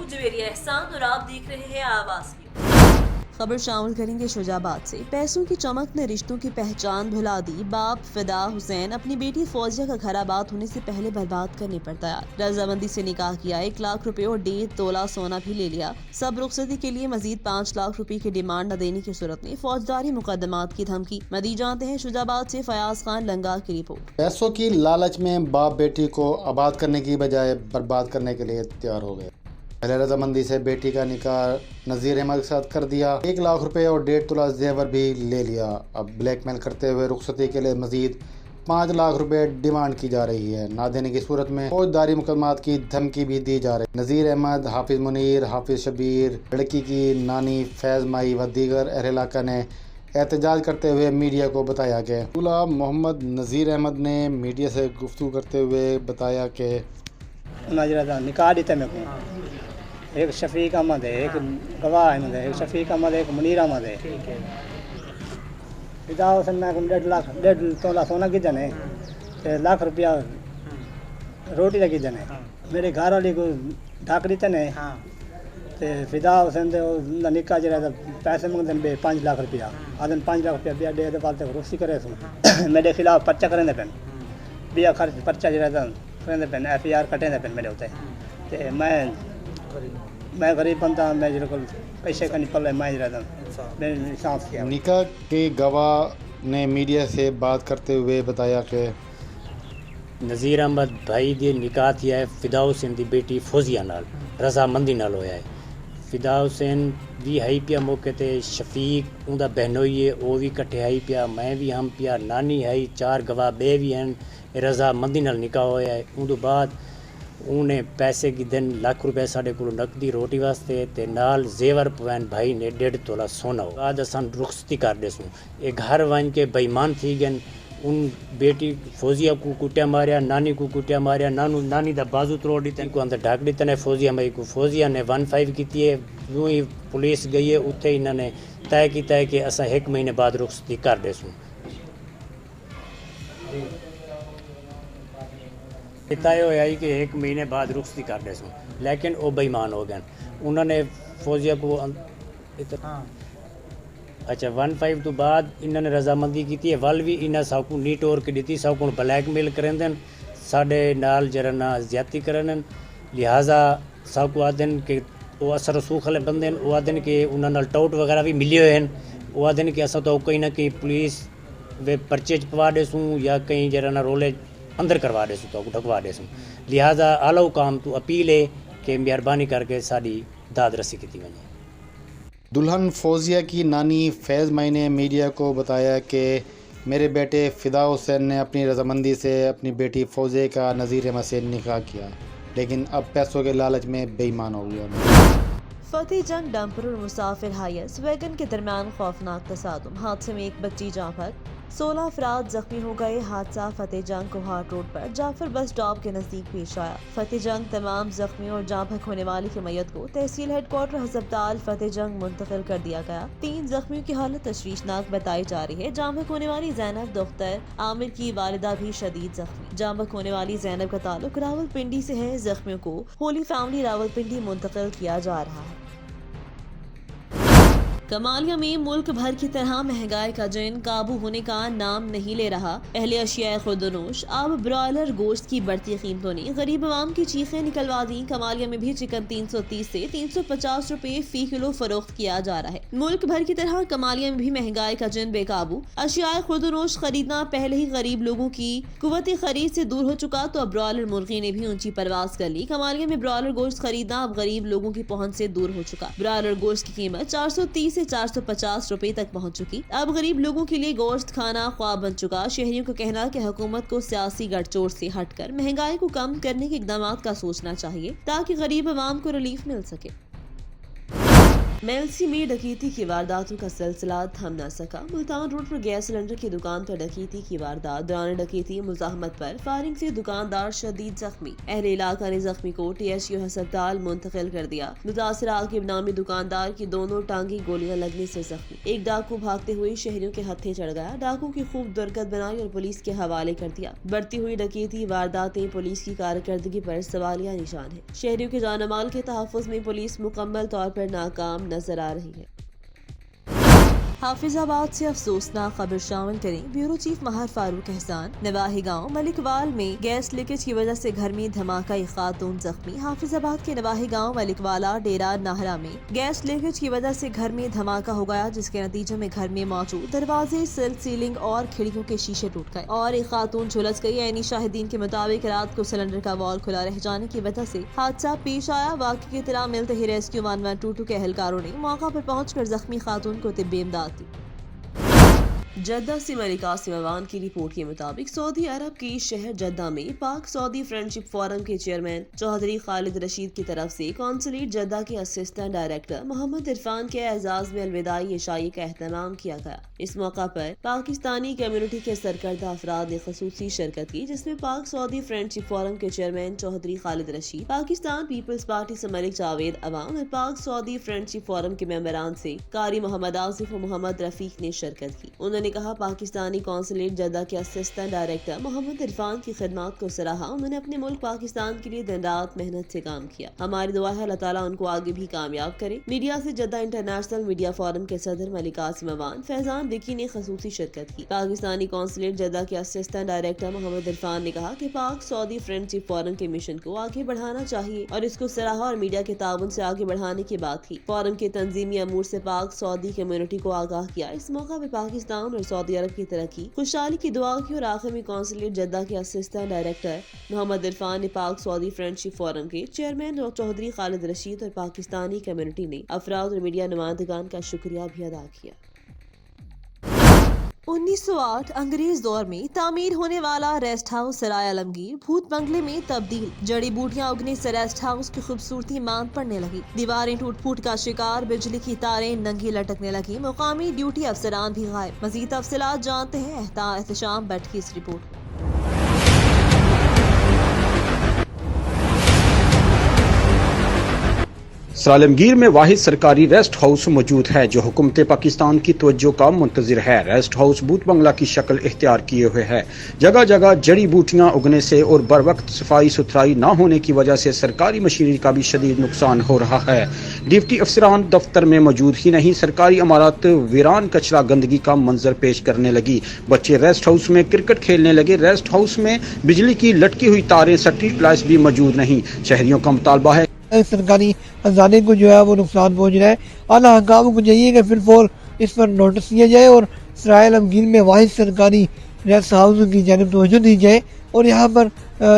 जवेरी एहसान और आप देख रहे हैं आवाज की खबर। शामिल करेंगे शुजाबाद से। पैसों की चमक ने रिश्तों की पहचान भुला दी। बाप फिदा हुसैन अपनी बेटी फौजिया का घर आबाद होने से पहले बर्बाद करने पर तैयार। रजामंदी से निकाह किया, 1 लाख रुपए और 1.5 तोला सोना भी ले लिया। सब रुखसती के लिए मजीद 5 लाख रुपए की डिमांड न देने की सूरत में फौजदारी मुकदमात की धमकी। मजीद जानते हैं शुजाबाद से फयाज खान लंगा की रिपोर्ट। पैसों की लालच में बाप बेटी को आबाद करने की बजाय बर्बाद करने के लिए तैयार हो गए। पहले रजामंदी से बेटी का निकाह नज़ीर अहमद के साथ कर दिया, 1 लाख रुपए और 1.5 तोला जेवर भी ले लिया। अब ब्लैकमेल करते हुए रुखसती के लिए मजीद 5 लाख रुपए डिमांड की जा रही है। ना देने की सूरत में फौजदारी मुकदमात की धमकी भी दी जा रही है। नज़ीर अहमद, हाफिज मुनीर, हाफिज शबीर, लड़की की नानी फैज़ माई व दीगर अहल इलाका ने एहतजाज करते हुए मीडिया को बताया कि दूल्हा मोहम्मद नज़ीर अहमद ने मीडिया से गुफ्तगू करते हुए बताया कि निकाह देते मेरे को एक शफीक अहमद है, एक गवाह अहमद है, एक शफीक अहमद है, एक मुनीर अहमद है। फिदा हुसैन मैं 1.5 तोला सोना की जन है, 1 लाख रुपया रोटी की जन है। मेरे घर वाली को ढाक दी तने ते फिदा हुसैन दे निकाह जरा पैसे मंगते 5 लाख रुपया आदन 5 लाख रुपया बिया दे पालते रुसी करे सु मेरे खिलाफ पर्चा करेंदे पेन बिया खर्च पर्चा जरा करेंदे पेन FIR कटेंदे पेन मेरे होते ते मैं गरीब बंदा, मैं जरा पैसे का नहीं पल्ले मैं जरा मैंने सांस किया। निकाह के गवाह ने मीडिया से बात करते हुए बताया कि नज़ीर अहमद भाई दी निकाह थी है फिदा हुसैन दी बेटी फौजिया नाल रजामंदी नाल होया है। फिदा हुसैन भी आई पिया मौके ते, शफीक उनका बहनोई है वो भी कट्ठे आई पिया, मैं भी हम पिया, नानी है, 4 गवाह बे भी हैं। रजामंदी नाल निकाह होया है। उन तो बाद उन्हें पैसे की दिन 1 लाख रुपए साढ़े को नकदी रोटी वास्ते ते नाल जेवर पवैन भाई ने 1.5 तोला सोना हो। बाद असन रुखसती कर देसूँ ये घर वन के बेईमान थी गए। उन बेटी फौजिया को कुटिया मारिया, नानी को कुटिया मारिया, नानी दा बाजू तोड़ दी को अंदर ढाक दी तने फौजिया मई को। फौजिया ने 1-5 की है, यूँ ही पुलिस गई है, उत्थे इन्होंने तय किया है कि असा 1 महीने बाद रुखसती कर देसूँ। तय होया कि 1 महीने बाद रुखसती कर देसूँ, लेकिन वो बेईमान हो गए। उन्होंने फौजिया को अच्छा 1-5 तो बाद इन्होंने रजामंदी की है। वल भी इन्हें सब को नी टोर के दी, सब को ब्लैकमेल करें साढ़े नाल जरा ना ज्यादती करें। लिहाजा सब को आदन कि वो असर रसूख वाले बंदे वो आदन कि उन्होंने टाउट वगैरह भी मिले हुए हैं। वो आदन कि असा तो कहीं ना कहीं पुलिस वे पर्चे पवा देसूँ या कहीं जरा ना रोले अंदर करवा देसूँ तो ढकवा देसूँ। लिहाजा आला काम तो अपील है कि मेहरबानी करके साड़ी दाद रसी की वजे। दुल्हन फौजिया की नानी फैज़ माई ने मीडिया को बताया कि मेरे बेटे फिदा हुसैन ने अपनी रजामंदी से अपनी बेटी फौजिया का नज़ीर अहमद से निकाह किया, लेकिन अब पैसों के लालच में बेईमान हो गया। फतेह जंग डंपर और मुसाफिर हायस वैगन के दरमियान खौफनाक तसादुम। हादसे में 1 बच्ची जाँ पर 16 अफराद जख्मी हो गए। हादसा फतेह जंग कोहाट रोड पर जाफर बस स्टॉप के नजदीक पेश आया। फतेह जंग तमाम जख्मी और जाँ भक होने वाले की मैयत को तहसील हेडक्वार्टर हस्पताल फतेह जंग मुंतकिल कर दिया गया। 3 जख्मियों की हालत तशवीशनाक बताई जा रही है। जाँ भक होने वाली जैनब दख्तर आमिर की वालिदा भी शदीद जख्मी। जाँ भक होने वाली जैनब का ताल्लुक रावलपिंडी से है। जख्मियों को होली फैमिली रावलपिंडी मुंतकिल किया जा रहा है। कमालिया में मुल्क भर की तरह महंगाई का जिन काबू होने का नाम नहीं ले रहा। अहले अशिया खुदनोश अब ब्रॉयलर गोश्त की बढ़ती कीमतों ने गरीब आवाम की चीखें निकलवा दी। कमालिया में भी चिकन 330 से 350 रुपए फी किलो फरोख्त किया जा रहा है। मुल्क भर की तरह कमालिया में भी महंगाई का जिन बेकाबू। अशिया खुदनोश खरीदना पहले ही गरीब लोगों की कुव्वत खरीद से दूर हो चुका, तो अब ब्रॉयलर मुर्गी ने भी ऊंची परवाज कर ली। कमालिया में ब्रॉयलर गोश्त खरीदना अब गरीब लोगों की पहुंच से दूर हो चुका। ब्रॉयलर गोश्त की कीमत 430 से 450 रुपए तक पहुंच चुकी। अब गरीब लोगों के लिए गोश्त खाना ख्वाब बन चुका। शहरियों का कहना है कि हुकूमत को सियासी गठजोड़ से हटकर महंगाई को कम करने के इकदाम का सोचना चाहिए ताकि गरीब आवाम को रिलीफ मिल सके। मेलसी में डकैती की वारदातों का सिलसिला थम न सका। मुल्तान रोड पर गैस सिलेंडर की दुकान पर डकैती की वारदात। दौरान डकैती मुजाहमत पर फायरिंग से दुकानदार शदीद जख्मी। अहले इलाका ने जख्मी को TSU अस्पताल मुंतकिल कर दिया। मुतासर आकिब नामी दुकानदार की दोनों टांगी गोलियां लगने से जख्मी। एक डाकू भागते हुए शहरियों के हत्थे चढ़ गया। डाकू की खूब दुर्गत बनाई और पुलिस के हवाले कर दिया। बढ़ती हुई डकैती वारदातें पुलिस की कारकर्दगी पर सवालिया निशान है। शहरियों के जान माल के तहफ़्फ़ुज़ में पुलिस मुकम्मल तौर पर नाकाम नजर आ रही है। हाफिजाबाद से अफसोसनाक खबर शामिल करें। ब्यूरो चीफ महर फारूक एहसान। नवाही गांव मलिकवाल में गैस लीकेज की वजह से घर में धमाका, एक खातून जख्मी। हाफिजाबाद के नवाही गांव मलिकवाला डेरा नाहरा में गैस लीकेज की वजह से घर में धमाका हो गया, जिसके नतीजे में घर में मौजूद दरवाजे, सिल, सीलिंग और खिड़कियों के शीशे टूट गए और एक खातून झुलस गई। ऐनी शाहिदीन के मुताबिक रात को सिलेंडर का वॉल्व खुला रह जाने की वजह से हादसा पेश आया। वाक़े की इत्तला मिलते ही रेस्क्यू 1122 के एहलकारों ने मौका पर पहुंचकर जख्मी खातून को तिब्बी इमदाद दी। जद्दा से मलिका सिमवान की रिपोर्ट के मुताबिक सऊदी अरब के शहर जद्दा में पाक सऊदी फ्रेंडशिप फोरम के चेयरमैन चौधरी खालिद रशीद की तरफ से कौंसलेट जद्दा के असिस्टेंट डायरेक्टर मोहम्मद इरफान के एजाज में अलविदाई इशाई का एहतमाम किया गया। इस मौका पर पाकिस्तानी कम्युनिटी के सरकर्दा अफराद ने खसूसी शिरकत की, जिसमें पाक सऊदी फ्रेंडशिप फोरम के chairman Chaudhry Khalid Rashid, Pakistan peoples party से मलिक जावेद अवाम और पाक सऊदी फ्रेंडशिप फोरम के मेंबरान से कारी मोहम्मद आसिफ और मोहम्मद रफीक ने शिरकत की। उन्होंने कहा, पाकिस्तानी कौंसलेट जद्दा के असिस्टेंट डायरेक्टर मोहम्मद इरफान की खिदमत को सराहा। उन्होंने अपने मुल्क पाकिस्तान के लिए दिन रात मेहनत से काम किया। हमारी दुआ है अल्लाह ताला उनको आगे भी कामयाब करे। मीडिया से जद्दा इंटरनेशनल मीडिया फोरम के सदर मलिका सिमवान फैजान विकी ने खसूसी शिरकत की। पाकिस्तानी कौंसलेट जद्दा के असिस्टेंट डायरेक्टर मोहम्मद इरफान ने कहा कि पाक सऊदी फ्रेंडशिप फोरम के मिशन को आगे बढ़ाना चाहिए और इसको सराहा और मीडिया के ताउन से आगे बढ़ाने की बात की। फोरम के तंजीमी अमूर से पाक सऊदी कम्युनिटी को आगाह किया। इस मौका पर पाकिस्तान और सऊदी अरब की तरक्की खुशहाली की दुआ की और आखिर में कौंसलेट जद्दा के असिस्टेंट डायरेक्टर मोहम्मद इरफान ने पाक सऊदी फ्रेंडशिप फोरम के चेयरमैन चौधरी खालिद रशीद और पाकिस्तानी कम्युनिटी ने अफराद और मीडिया नुमाइंदगान का शुक्रिया भी अदा किया। 1908 अंग्रेज दौर में तामीर होने वाला रेस्ट हाउस सराय आलमगीर भूत बंगले में तब्दील। जड़ी बूटियां उगने से रेस्ट हाउस की खूबसूरती मांद पड़ने लगी। दीवारें टूट फूट का शिकार, बिजली की तारें नंगी लटकने लगी। मुकामी ड्यूटी अफसरान भी गायब। मजीद तफसीलात जानते हैं एहतशाम भट्ट की इस रिपोर्ट। सराय में वाहिद सरकारी रेस्ट हाउस मौजूद है जो हुकूमत पाकिस्तान की तवज्जो का मुंतजिर है। रेस्ट हाउस भूत बंगला की शक्ल इख्तियार किए हुए है। जगह जगह जड़ी बूटियां उगने से और बर वक्त सफाई सुथराई न होने की वजह से सरकारी मशीनरी का भी शदीद नुकसान हो रहा है। डिप्टी अफसरान दफ्तर में मौजूद ही नहीं, सरकारी इमारत वीरान कचरा गंदगी का मंजर पेश करने लगी। बच्चे रेस्ट हाउस में क्रिकेट खेलने लगे। रेस्ट हाउस में बिजली की लटकी हुई तारें, स्ट्रीट लाइट्स भी मौजूद नहीं। शहरियों का मुतालबा है सरकारी खजाने को जो है वो नुकसान पहुंच रहा है। आला हकाम को चाहिए कि फिर फौर इस पर नोटिस दिया जाए और सराय आलमगीर में वाहिद सरकारी रेस्ट हाउस की जानिब तवज्जो दी जाए और यहाँ पर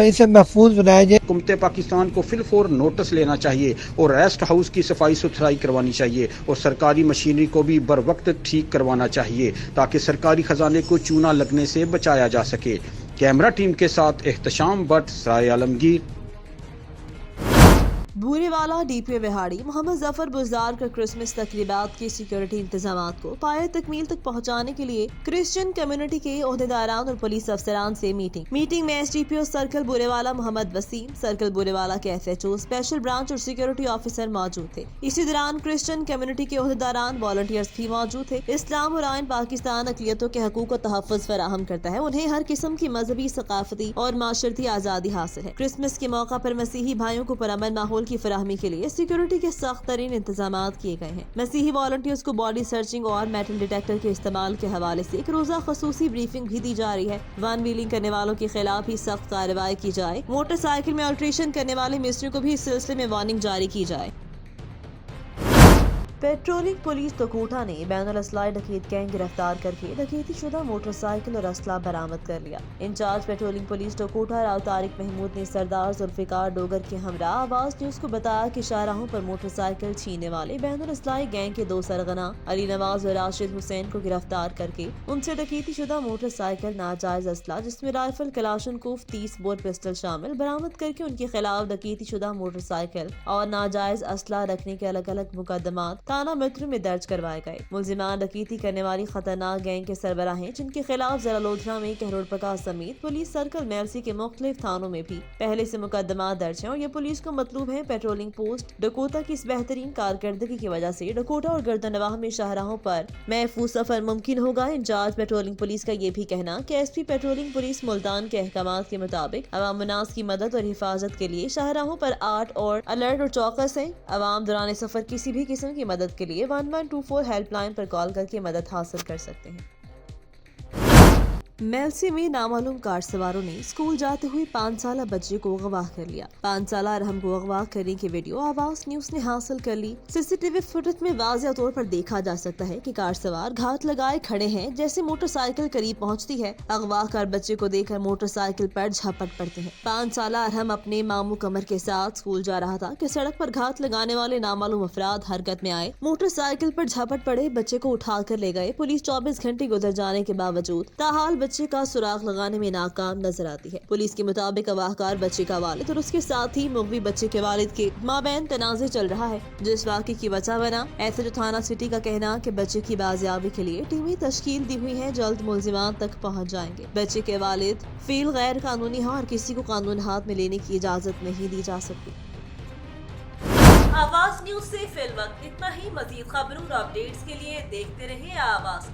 इसे महफूज बनाया जाए। हुकूमत पाकिस्तान को फिलफौर नोटिस लेना चाहिए और रेस्ट हाउस की सफाई सुथराई करवानी चाहिए और सरकारी मशीनरी को भी बर वक्त ठीक करवाना चाहिए ताकि सरकारी खजाने को चूना लगने से बचाया जा सके। कैमरा टीम के साथ एहतशाम भट्ट, सराय आलमगीर। बूरेवाला डीपीओ विहाड़ी मोहम्मद जफर बुज़दार का क्रिसमस तकरीबात की सिक्योरिटी इंतजाम को पाए तकमील तक पहुँचाने के लिए क्रिश्चियन कम्युनिटी के ओहदेदारान और पुलिस अफसरान से मीटिंग में SDPO circle Burewala Mohammad Waseem, circle Burewala के SHO, स्पेशल ब्रांच और सिक्योरिटी ऑफिसर मौजूद थे। इसी दौरान क्रिश्चियन कम्युनिटी के ओहदेदारान, वॉलंटियर्स भी मौजूद थे। इस्लाम और आइन पाकिस्तान अक़लियतों के हकूक़ और तहफ़्फ़ुज़ फराहम करता है। उन्हें हर किस्म की मजहबी, सकाफती और माशरती आज़ादी हासिल है। क्रिसमस के मौका पर मसीही भाइयों को पुरअमन माहौल की फराहमी के लिए सिक्योरिटी के सख्त तरीन इंतजाम किए गए हैं। मसीही वॉलंटियर्स को बॉडी सर्चिंग और मेटल डिटेक्टर के इस्तेमाल के हवाले से एक रोजा खसूसी ब्रीफिंग भी दी जा रही है। वन व्हीलिंग करने वालों के खिलाफ भी सख्त कार्रवाई की जाए। मोटरसाइकिल में अल्ट्रेशन करने वाले मिस्त्रियों को भी इस सिलसिले में वार्निंग जारी की जाए। पेट्रोलिंग पुलिस तकोटा ने बैनुल असलाह डकैत गैंग गिरफ्तार करके डकैती शुदा मोटरसाइकिल और असला बरामद कर लिया। Incharge patrolling police Takota Rao Tariq Mahmood ने सरदार जुल्फिकार डोगर के हमरा आवाज न्यूज को बताया कि शाहराहों पर मोटरसाइकिल छीनने वाले बैनुल असलाह गैंग के 2 सरगना अली नवाज और राशिद हुसैन को गिरफ्तार करके उनसे डकैती शुदा मोटरसाइकिल, नाजायज असला जिसमें राइफल, कलाशनकोफ, 30 बोर पिस्टल शामिल बरामद करके उनके खिलाफ डकैती शुदा मोटरसाइकिल और नाजायज असला रखने के अलग अलग मुकदमात थाना मित्र में दर्ज करवाए गए। मुलजिमान डकैती करने वाली खतरनाक गैंग के सरबराह हैं, जिनके खिलाफ जिला लोधरा में करोड़पका समेत पुलिस सर्कल मेलसी के मुख्तलिफ थानों में भी पहले से मुकदमा दर्ज है और ये पुलिस को मतलूब है। पेट्रोलिंग पोस्ट डकोटा की इस बेहतरीन कारकर्दगी की वजह से डकोटा और गर्दनवाह में शाहराहों पर महफूज सफर मुमकिन होगा। इंचार्ज पेट्रोलिंग पुलिस का ये भी कहना कि एसपी पेट्रोलिंग पुलिस मुल्तान के अहकामात के मुताबिक अवाम मुनास की मदद और हिफाजत के लिए शाहराहों पर 8 और अलर्ट और चौकस है। अवाम दौरान सफर किसी भी किस्म की मदद के लिए 1124 हेल्पलाइन पर कॉल करके मदद हासिल कर सकते हैं। मेलसी में नामालूम कार सवारों ने स्कूल जाते हुए 5 साला बच्चे को अगवा कर लिया। 5 साला अरहम को अगवा करने की वीडियो आवाज न्यूज ने हासिल कर ली। सीसीटीवी फुटेज में वाज़ेह तौर पर देखा जा सकता है कि कार सवार घात लगाए खड़े हैं। जैसे मोटरसाइकिल करीब पहुंचती है, अगवा कार बच्चे को देखकर मोटरसाइकिल पर झपट पड़ते हैं। 5 साला अरहम अपने मामू कमर के साथ स्कूल जा रहा था कि सड़क पर घात लगाने वाले नामालूम अफराद हरकत में आए, मोटरसाइकिल पर झपट पड़े, बच्चे को उठा कर ले गए। पुलिस 24 घंटे गुजर जाने के बावजूद ताहाल बच्चे का सुराग लगाने में नाकाम नजर आती है। पुलिस के मुताबिक अगवाकार बच्चे का वालिद और उसके साथ ही मुगवी बच्चे के वालिद के माबैन तनाज़े चल रहा है, जिस वाक़े की वजह बना। ऐसे जो थाना सिटी का कहना कि बच्चे की बाजियाबी के लिए टीमें तश्कील दी हुई है, जल्द मुलजिमान तक पहुँच जाएंगे। बच्चे के वालिद फील गैर कानूनी है और किसी को कानून हाथ में लेने की इजाजत नहीं दी जा सकती। आवाज न्यूज से फिल वक्त इतना ही। मजीद खबरों और अपडेट्स के लिए देखते रहिए आवाज।